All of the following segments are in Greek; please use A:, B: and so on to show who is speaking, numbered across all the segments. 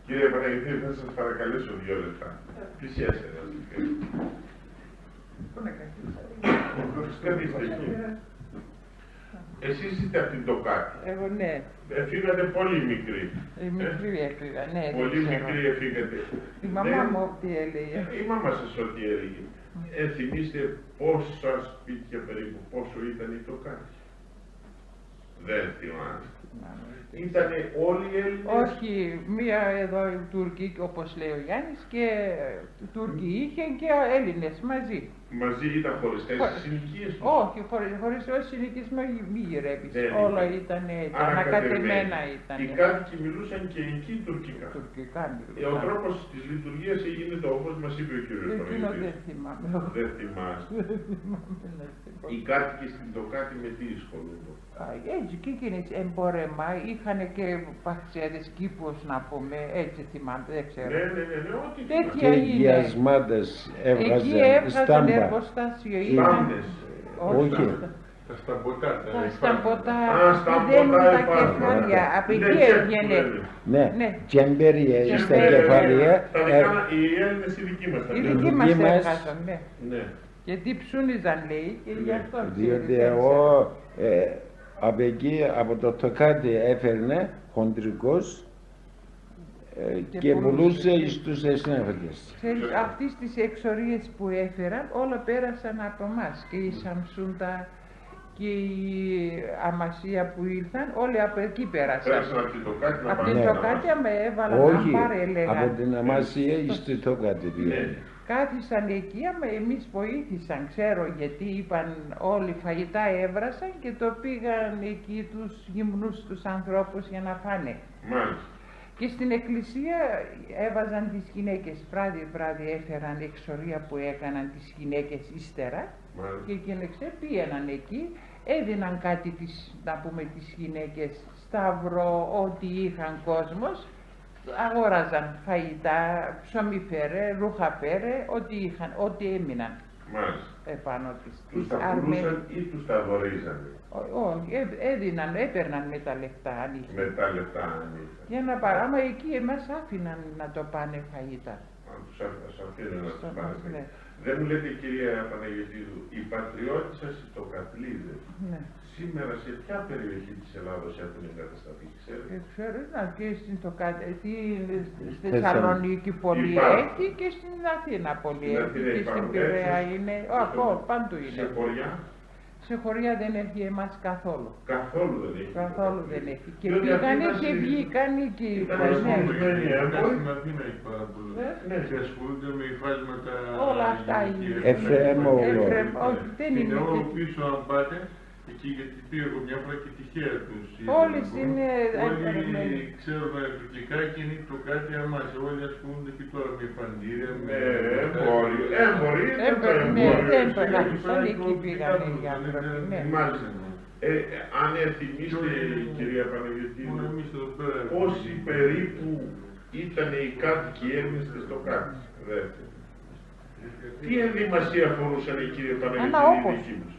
A: Κύριε Παναγιώτη, θα σας παρακαλέσω 2 λεπτά. Πλησιάστε να καθίστε εκεί. Εσείς είστε από την Τοκάτη.
B: Εγώ ναι.
A: Έφυγατε πολύ μικρή.
B: Μικρή έφυγα, ναι.
A: Πολύ μικρή έφυγατε.
B: Η μαμά μου τι έλεγε.
A: Η μαμά σας ό,τι έλεγε. Θυμίστε πόσα σπίτια περίπου, πόσο ήταν η Τοκάτη. Δεν θυμάστε. Ήτανε όλοι οι Έλληνες.
B: Όχι, μία εδώ οι Τούρκοι, όπως λέει ο Γιάννης, και Τούρκοι είχε και Έλληνες μαζί.
A: Μαζί ήταν χωριστές συνοικίες τους.
B: Όχι, χωριστές συνοικίες μη γυρεύεις. Όλα ήταν ανακατεμένα ήταν.
A: Οι κάτοικοι μιλούσαν και εκεί τουρκικά.
B: Τουρκικά μιλούσαν.
A: Ο τρόπος της λειτουργίας έγινε το όπως μας είπε ο κύριος Παναγιώτης.
B: Δεν θυμάμαι.
A: Δεν θυμάστε. Οι κάτοικοι στην Τοκάτη με τι ασχολούνται?
B: Έτσι και εκείνες εμπόρεμα, είχαν και παχτσέδες κήπους να πούμε, έτσι θυμάμαι, δεν ξέρω.
A: Ναι, ό,τι
B: τέτοια
C: και
B: είναι.
C: γιασμάτες έβγαζαν
B: εκεί έβγαζαν εργοστάσιο.
A: Στάμπες.
B: Όχι.
A: Τα σταμποτά.
B: Τα σταμποτά,
A: δεν
B: τα κεφάλια, από εκεί έβγαινε.
C: Ναι, τζεμπέρια στα κεφάλια.
A: Οι Έλληνες οι δικοί μας.
B: Οι δικοί μας έβγαζαν, ναι. Γιατί ψούνιζαν λέει και γι' αυτό.
C: Διότι εγώ από εκεί, από το Τοκάτι έφερνε χοντρικός και πουλούσε στους συνέφατες.
B: Αυτές τις εξορίες που έφεραν όλα πέρασαν από εμάς και η Σαμσούντα και η Αμασία που ήρθαν όλοι από εκεί πέρασαν.
A: Πέρασαν από την Τοκάτι.
B: Από την Τοκάτι με έβαλαν να πάρε λέγαν.
C: Από την Αμασία στο Τοκάτι πήγαινε.
B: Κάθισαν εκεί, άμα εμείς βοήθησαν, ξέρω γιατί είπαν όλοι φαγητά έβρασαν και το πήγαν εκεί τους γυμνούς τους ανθρώπους για να φάνε.
A: Μάλιστα.
B: Και στην εκκλησία έβαζαν τις γυναίκες, βράδυ έφεραν εξορία που έκαναν τις γυναίκες ύστερα. Μάλιστα. Και εκείνες πήγαιναν εκεί, έδιναν κάτι να πούμε τις γυναίκες, σταυρό, ό,τι είχαν κόσμος. Αγόραζαν φαγητά, ψωμί φέρε, ρούχα φέρε, ό,τι είχαν, ό,τι έμειναν.
A: Μάλιστα.
B: Επάνω της.
A: Τους τα πουλούσαν ή τους τα δωρίζανε?
B: Όχι, έδιναν, έπαιρναν με τα λεφτά αν είχαν.
A: Με τα λεφτά αν είχαν.
B: Για να παράμα εκεί εμάς άφηναν να το πάνε φαγητά.
A: Τους αφήνουν να τους πάνε.
B: Ναι.
A: Δεν μου λέτε κυρία Παναγιωτίδου, οι πατριώτες σας οι Τοκατλίδες, ναι, σήμερα σε ποια περιοχή της Ελλάδος έχουν εγκατασταθεί, ξέρετε?
B: Ξέρω, και στην στη Θεσσαλονίκη πολύ έχει και στην Αθήνα πολύ έχει και στην Πειραιά είναι, παντού είναι.
A: Σε χωριά?
B: Σε χωριά δεν έχει εμάς καθόλου.
A: Καθόλου δεν έχει.
B: Καθόλου δεν έχει. Και πήγανε και βγήκαν εκεί.
A: Ήταν ασχολημένοι.
D: Στην Αθήνα έχει πάρα πολλά. Και ασχολούνται με υφάσματα.
B: Όλα αυτά είναι.
C: Εφραίμογλω.
B: Δεν είναι.
D: Είναι όλο πίσω αν πάτε. Εκεί γιατί πήγα εγώ μια φορά και τυχαία τους.
B: Όλες είναι.
D: Όλοι ξέρουν τουρκικά και είναι το κάτι αμάς. Όλοι ασχολούνται και τώρα με φαντήρια.
A: Με εμπόριο.
B: Δεν περνάνε. Εκεί πήγαν οι άνθρωποι.
A: Μάλιστα. Αν θυμίστε κυρία Παναγιωτίδου, πόσοι περίπου ήταν οι κάτοικοι Έλληνες της Τοκάτης? Τι ενδυμασία φορούσαν οι κύριοι Παναγιωτίδου οι δικοί μας?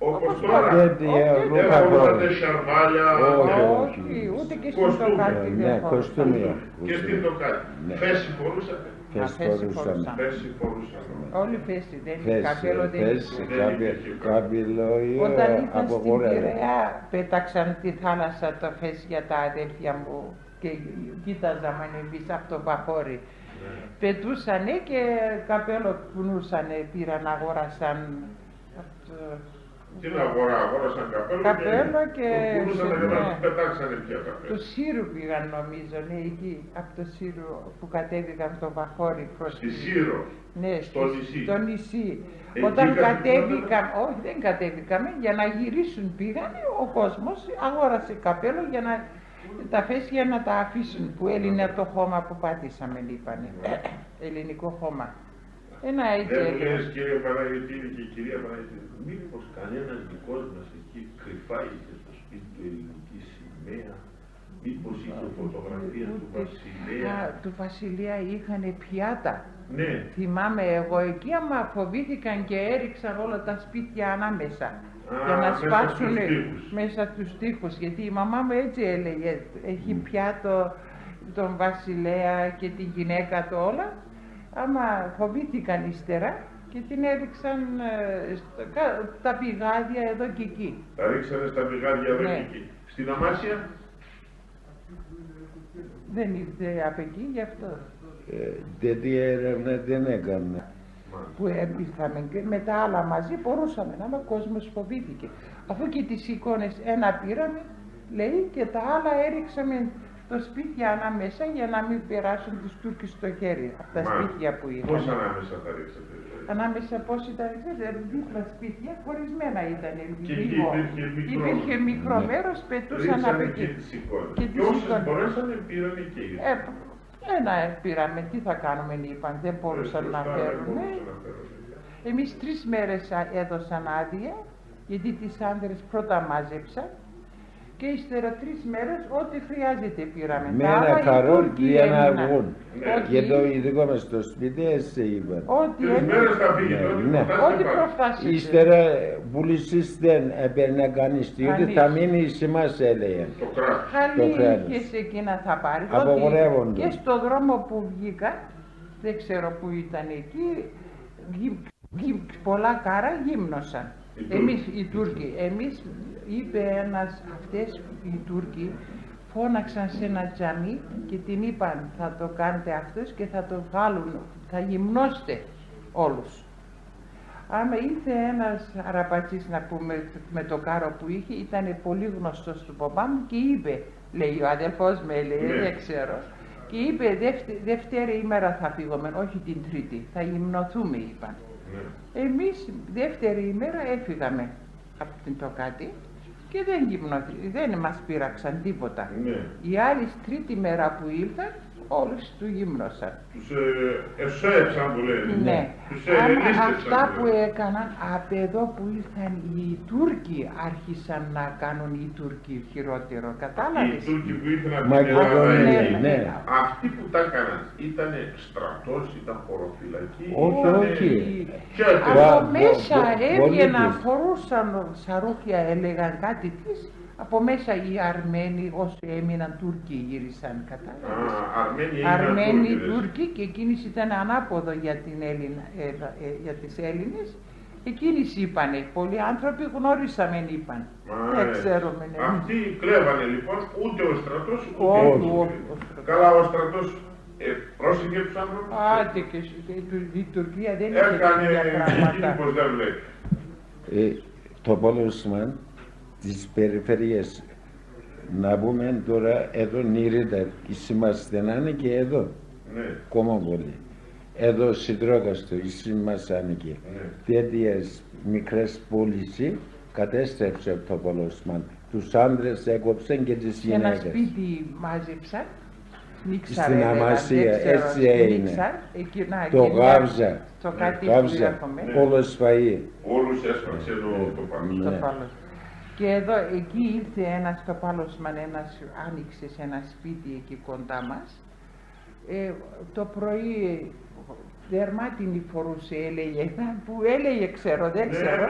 A: Όπως τώρα, δεν φορούσατε σαρβάλια,
B: όχι, ούτε και στην Τοκάτη δεν
C: κοστούμια.
A: Και στην Τοκάτη. Φέση φορούσατε? Φέση φορούσαν.
B: Όλη φέση, δεν είναι καπέλο, δεν
C: είναι.
B: Όταν ήρθαν στην Πειραιά πέταξαν τη θάλασσα το φέση για τα αδέλφια μου και κοίταζαμε εμείς από το βαπόρι. Πετούσανε και καπέλο κουνούσανε, πήραν, αγόρασαν.
A: Τι να αγόρασαν καπέλο και πετάξανε πια καπέλο.
B: Το Σύρο πήγαν νομίζω, ναι, εκεί, από το Σύρο που κατέβηκαν το βαχώρι προς
A: στη Σύρο,
B: ναι, στο νησί. Όταν κατέβηκαν, όχι δεν κατέβηκαμε, για να γυρίσουν πήγανε, ο κόσμος αγόρασε καπέλο για να τα φέσια να τα αφήσουν, που έλυνε από το χώμα που πάτησαμε, είπανε, ελληνικό χώμα.
A: Δεν μου λες κύριε Παναγιωτίδη και κυρία Παναγιωτίδη, μήπως κανένας δικός μας εκεί κρυφά είχε στο σπίτι του ελληνική σημαία, μήπως είχε φωτογραφία του Βασιλεία?
B: Του Βασιλεία είχανε πιάτα.
A: Ναι.
B: Θυμάμαι εγώ εκεί, άμα φοβήθηκαν και έριξαν όλα τα σπίτια ανάμεσα. Για να σπάσουν μέσα στους τοίχους, γιατί η μαμά μου έτσι έλεγε, έχει πιάτο τον βασιλέα και τη γυναίκα του όλα, άμα φοβήθηκαν ύστερα και την έριξαν τα πηγάδια εδώ και εκεί.
A: Τα ρίξανε στα πηγάδια εδώ και εκεί. Στην Αμάσια.
B: Δεν ήρθε από εκεί, γι' αυτό.
C: Τέτοια έρευνα δεν έκανα.
B: Που ήρθαμε και με τα άλλα μαζί μπορούσαμε, αλλά ο κόσμος φοβήθηκε. Αφού και τις εικόνες ένα πήραμε, λέει, και τα άλλα έριξαμε το σπίτι ανάμεσα για να μην περάσουν τους Τούρκους στο χέρι, από τα σπίτια που είχαν.
A: Πώς ανάμεσα θα ρίξατε?
B: Ανάμεσα πώς ήταν, δίπλα σπίτια χωρισμένα ήταν.
A: Και
B: υπήρχε μικρό μέρος, πετούσαν από εκεί.
A: Και όσες μπορέσανε πήρανε και
B: ένα πήραμε, τι θα κάνουμε, είπαν, δεν μπορούσαν να φέρουν. Εμείς 3 μέρες έδωσαν άδεια, γιατί τις άντρες πρώτα μάζεψαν και ύστερα 3 μέρες ό,τι χρειάζεται πήραμε.
C: Με ένα καρόλ διαναγούν. Και το ειδικό μας στο σπίτι έτσι είπαν.
A: 3 μέρες θα φύγει,
B: ό,τι προφτάσετε.
C: Ύστερα πουλήσεις δεν έπαιρνε κανείς, διότι θα μείνει σε εμάς, έλεγε.
A: Το κράτος.
B: Χαλί είχες εκείνα θα πάρεις.
C: Απογορεύονται.
B: Και στο δρόμο που βγήκα, δεν ξέρω που ήταν εκεί, πολλά κάρα γύμνωσαν. Εμείς οι Τούρκοι, εμείς είπε ένας, αυτές οι Τούρκοι φώναξαν σε ένα τζαμί και την είπαν θα το κάνετε αυτός και θα το βγάλουν, θα γυμνώστε όλους. Άμα ήρθε ένας Αραπατσής να πούμε με το κάρο που είχε, ήταν πολύ γνωστός του παπά μου και είπε, λέει ο αδελφός με λέει, δεν ξέρω, και είπε δεύτερη ημέρα θα φύγουμε, όχι την τρίτη, θα γυμνοθούμε είπαν. Εμείς δεύτερη ημέρα έφυγαμε από την Τοκάτη και δεν μας πείραξαν τίποτα. Οι άλλοι τρίτη μέρα που ήρθαν όλους του γύμνωσαν.
A: Τους εσώεψαν που λένε.
B: Ναι.
A: Τους
B: αυτά που έκαναν από εδώ που ήρθαν οι Τούρκοι άρχισαν να κάνουν οι Τούρκοι χειρότερο. Κατάλαβες.
A: Οι Τούρκοι που ήρθαν από την Ελλάδα,
C: ναι.
A: αυτοί που τα έκαναν ήταν στρατός, ήταν χωροφυλακή.
C: Όχι.
B: Από μέσα έβγαιναν, φορούσαν σαρούχια, έλεγαν κάτι της. Από μέσα οι Αρμένοι όσοι έμειναν Τούρκοι γύρισαν, κατάλαβες. Αρμένοι Τούρκοι και εκείνης ήταν ανάποδο για τις Έλληνες. Εκείνης είπανε, πολλοί άνθρωποι γνώρισαμε είπαν. Δεν ξέρουμε.
A: Αυτοί κλέβανε λοιπόν, ούτε ο στρατός
B: όχι.
A: Καλά ο στρατός πρόσεχε τους άνθρωπους.
B: Άντε και η Τουρκία δεν είχε τέτοια πράγματα.
A: Έκανε πως δεν βλέπει.
C: Το πόλωσμα της περιφερειάς, να πούμε τώρα εδώ Νηρήτα, η Σημασθενάνη και εδώ, Κομμόπολη. Εδώ Συντρόκαστο, η Σημασάνικη. Τέτοιες μικρές πόλεις κατέστρεψε το πόλωσμα. Τους άντρες έκοψαν και τις γυναίκες.
B: Ένα σπίτι μάζεψαν.
C: Στην Αμασία, έτσι έγινε. Το Γάβζα, όλος φαΐ.
A: Όλους έσπαξε το πάνω.
B: Και εδώ, εκεί ήρθε ένας τοπάλωσμαν, άνοιξε σε ένα σπίτι εκεί κοντά μας. Το πρωί δερμάτινη φορούσε, έλεγε, που έλεγε ξέρω, δεν ξέρω.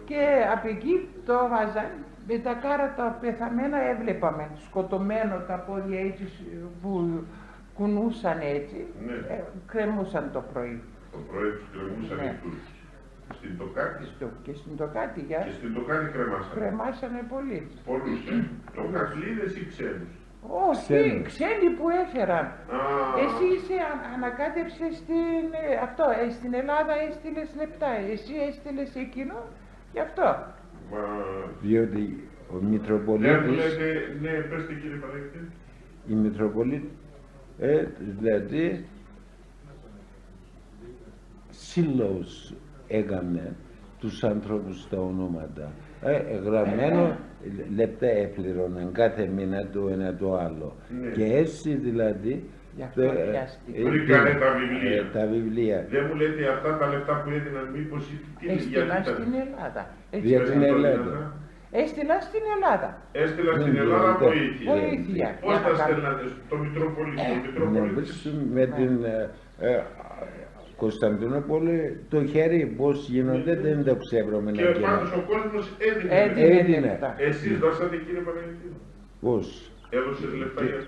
B: Και από εκεί το βάζαν, με τα κάρα τα πεθαμένα έβλεπαμε, σκοτωμένο τα πόδια έτσι που κουνούσαν έτσι, κρεμούσαν το πρωί.
A: Το πρωί τους κρεμούσαν οι Τούρκοι. Στην Τοκάτη.
B: Και στην Τοκάτη,
A: Και στην Τοκάτη κρεμάσανε.
B: Κρεμάσανε πολύ.
A: Πολλούς, Τοκακλίδες ή ξένους.
B: Όχι, ξένοι που έφεραν. Εσύ ανακάτεψες στην Ελλάδα έστειλες λεπτά. Εσύ έστειλες εκείνο, γι' αυτό.
C: Διότι ο Μητροπολίτης...
A: Ναι, πέστε κύριε Παναγιώτη.
C: Η Μητροπολίτη, δηλαδή, σύλλογος έκαμε τους ανθρώπους στα ονόματα. Γραμμένο λεπτά έπληρωναν κάθε μήνα το ένα το άλλο. Και έτσι δηλαδή
A: βρήκανε
C: τα βιβλία.
A: Δεν μου λέτε αυτά τα λεφτά που έδιναν μήπως
B: έστειλαν στην Ελλάδα.
C: Για την Ελλάδα.
B: Έστειλαν στην Ελλάδα.
A: Έστειλαν στην Ελλάδα βοήθεια. Πώς τα στέλνατε στο Μητρόπολη.
C: Με την Κωνσταντινούπολη το χέρι πώς γίνονται δεν το ξέρουμε.
A: Και πάντως ο κόσμος έδινε.
B: Έδινε.
A: Εσείς δώσατε κύριε Παναγιώτη.
C: Πώς.
A: Έδωσες λεφτά για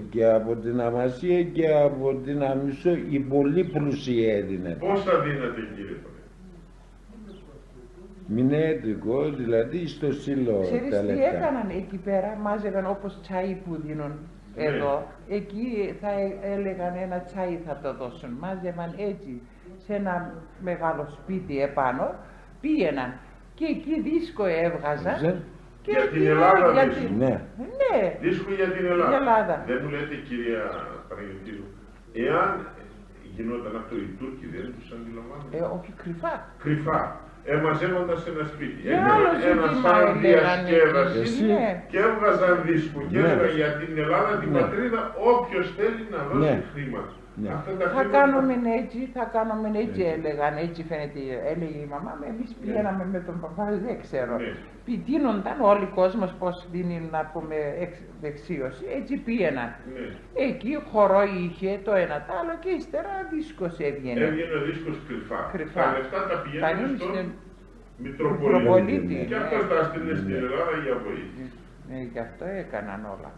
C: Και από την Αμασία και από την Αμισό η πολύ πλουσία έδινε.
A: Πόσα δίνατε, κύριε Παναγιωτήδη?
C: Μηνιατικό, δηλαδή στο σύλλο.
B: Ξέρεις τι έκαναν εκεί πέρα, μάζευαν όπως τσάι που δίνουν εδώ. Εκεί θα έλεγαν ένα τσάι θα το δώσουν. Μάζευαν έτσι σε ένα μεγάλο σπίτι επάνω, πήγαιναν και εκεί δίσκο έβγαζαν. Και
A: για την Ελλάδα
B: δίσκο.
C: Ναι.
A: Δίσκο για την Ελλάδα. Δεν μου λέτε, κυρία Παναγιωτήδου, εάν γινόταν αυτό, οι Τούρκοι δεν τους αντιλαμβάνονται?
B: Όχι, κρυφά.
A: Κρυφά. Μαζεύοντας σε ένα σπίτι.
B: Ένα
A: σαν διασκέδαση και έβγαζαν δίσκο και έλεγαν για την Ελλάδα, την πατρίδα, όποιος θέλει να δώσει χρήματα.
B: Θα κάνουμε έτσι, θα κάνουμε έτσι, έλεγαν, έτσι φαίνεται, έλεγε η μαμά μου, εμείς πηγαίναμε με τον παπά, δεν ξέρω. Δίνονταν όλοι ο κόσμος πώς δίνει, να πούμε, δεξίωση, έτσι πήγαιναν. Εκεί χορό είχε το ένα τ' άλλο και ύστερα δίσκος έβγαινε.
A: Έβγαινε ο δίσκος κρυφά. Τα λεφτά τα πηγαίνουν στον Μητροπολίτη. Και αυτός τα στείλε στην Ελλάδα για βοήθεια.
B: Ναι, γι' αυτό έκαναν όλα.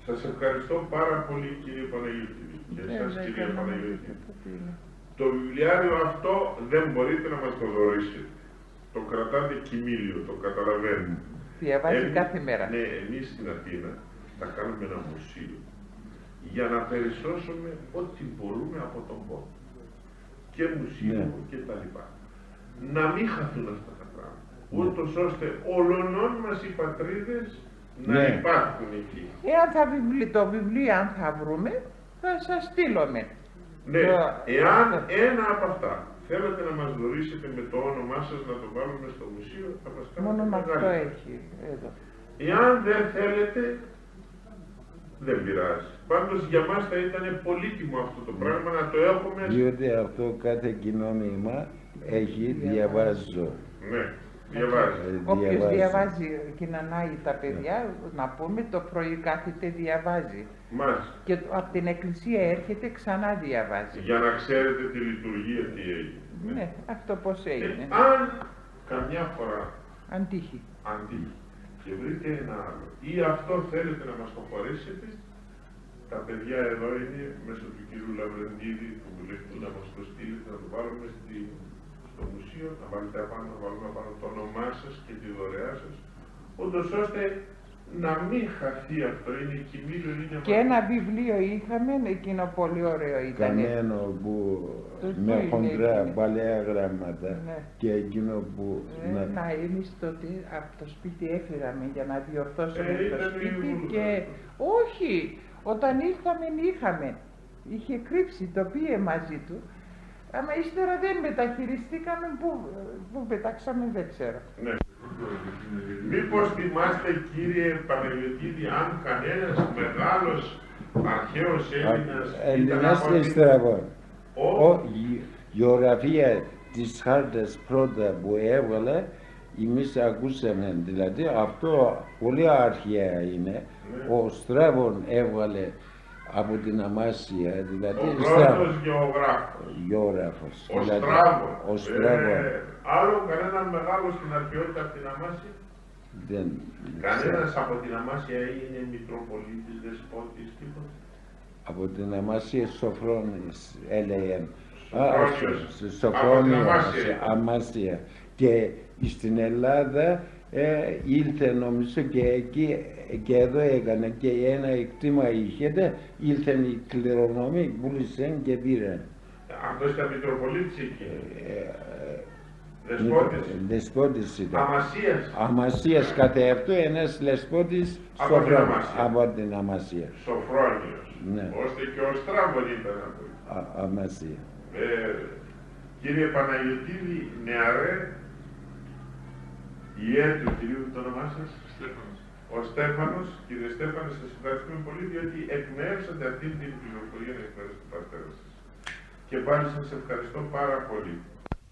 A: Σας ευχαριστώ πάρα πολύ, κύριε Παναγιωτήδη, και εσάς, κυρία Παναγιωτήδη. Το βιβλιάριο αυτό δεν μπορείτε να μας το δωρήσετε. Το κρατάτε κοιμήλιο, το καταλαβαίνω.
B: Διαβάζει κάθε μέρα.
A: Ναι, εμείς στην Αθήνα θα κάνουμε ένα μουσείο για να περισσώσουμε ό,τι μπορούμε από τον πόνο. Και μουσείο και τα λοιπά. Να μην χαθούν αυτά τα πράγματα. Ούτως ώστε ολονών μας οι πατρίδες να υπάρχουν εκεί.
B: Εάν το βιβλίο, αν θα βρούμε, θα σας στείλουμε.
A: Ναι, εάν ένα από αυτά θέλετε να μας δωρήσετε με το όνομά σας να το βάλουμε στο μουσείο, θα μας κάνετε
B: μόνο
A: μεγάλη.
B: αυτό έχει εδώ.
A: Εάν δεν θέλετε, δεν πειράζει. Πάντως για μας θα ήταν πολύτιμο αυτό το πράγμα να το έχουμε.
C: Διότι αυτό κάθε κοινωνήμα έχει διαβάζω.
A: Ναι. Διαβάζει.
B: Όποιος διαβάζει και να νάει τα παιδιά, να πούμε, το πρωί κάθεται διαβάζει.
A: Μάλιστα.
B: Και από την εκκλησία έρχεται ξανά διαβάζει.
A: Για να ξέρετε τη λειτουργία τι έγινε.
B: Ναι, αυτό πώς έγινε.
A: Αν καμιά φορά
B: αντύχει
A: και βρείτε ένα άλλο ή αυτό θέλετε να μας το χωρίσετε, τα παιδιά εδώ είναι μέσω του κυρίου Λαβρεντίδη του βουλευτού να μας το στείλετε, να το βάλουμε στο μουσείο, να βάλουμε απάνω το όνομά σας και τη δωρεά σας, ούτως ώστε να μην χαθεί αυτό, είναι κοιμήλιο, είναι
B: και ένα βιβλίο είχαμε, εκείνο πολύ ωραίο ήταν.
C: Καμένο που με χοντρά παλαιά γράμματα και εκείνο που...
B: εμείς τότε από το σπίτι έφεραμε για να διορθώσουμε το σπίτι και όχι, όταν είχαμε, είχε κρύψει, το πήγε μαζί του. Αλλά ύστερα δεν μεταχειριστήκαμε, που πετάξαμε δεν ξέρω.
A: Ναι. Μήπως θυμάστε, κύριε Παναγιωτήδη, αν κανένας μεγάλος αρχαίος Έλληνας
C: και στραβών. Η γεωγραφία της χάρτας πρώτα που έβγαλε, εμείς ακούσαμε, δηλαδή αυτό πολύ αρχαία είναι. Ο Στράβων έβγαλε από την Αμάσια, δηλαδή
A: ο πρώτος γεωγράφος. Ο Στράβων. Άλλο κανέναν μεγάλο στην αρχαιότητα από την Αμάσια? Κανένας από την Αμάσια είναι Μητροπολίτης, Δεσπότης, τίποτα?
C: Από την Αμάσια Σοφρόνης έλεγε.
A: Σοφρόνιος,
C: Αμάσια. Και στην Ελλάδα ήλθε νομίζω και εκεί και εδώ έκανε και ένα εκτίμα είχε, ήλθαν οι κληρονομοί, πούλησαν και πήραν.
A: Αυτό ήταν Μητροπολίτης εκεί?
C: Δεσπότης ήταν.
A: Αμασίας.
C: Αμασίας κατά αυτό, ένας Δεσπότης από την Αμασία.
A: Σοφρόνιος. Ώστε και ο Στράβων ήταν από εκεί.
C: Αμασία.
A: Κύριε Παναγιωτήδη, νεαρέ, η του κυρίου, το όνομά σας?
D: Στέφανος.
A: Ο Στέφανος. Κύριε Στέφανο, σας ευχαριστούμε πολύ, διότι εκμεύσατε αυτή την πληροφορία εκ μέρους του πατέρα σας. Και πάλι σας ευχαριστώ πάρα πολύ.